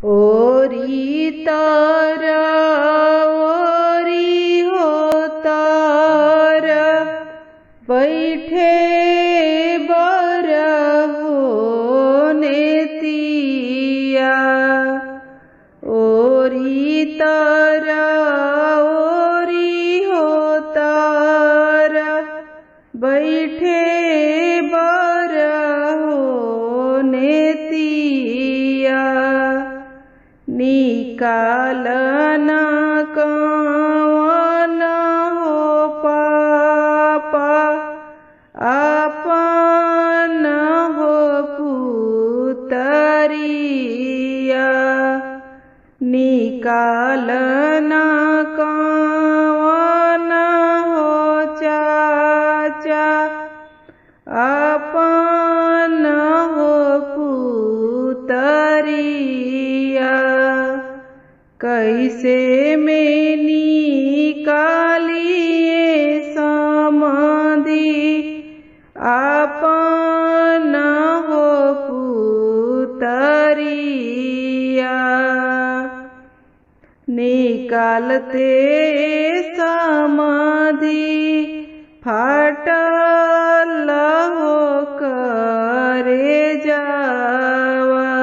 ओरी तारा ओरी हो तारा बैठे बरहो नेतिया। ओरी तारा ओरी हो तारा बैठे बरहो नेतिया। निकालना कवन हो पापा आपन हो पुतरिया। निकालना कवन हो चाचा आपन हो पुतरिया। कैसे में निकालिए समाधि आपन हो पुतरिया। निकालते समाधि फाटल हो करे जावा।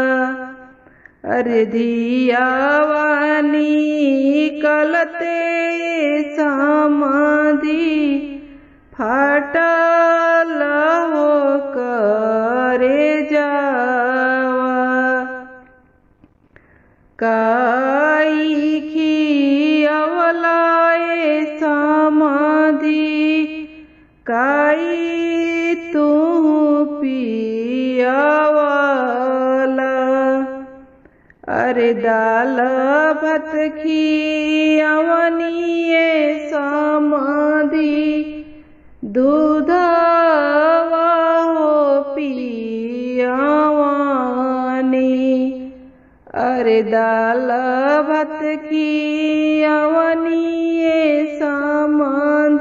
अरे धियावा निकलते समाधि फाटल हो करे जावा। काई खियवलाए समाधि काई तू पियावाला। अरे दाल भात खियवनिए समाधि दूधवा हो पियावानी। अरे दाल भात खियवनिए समाधि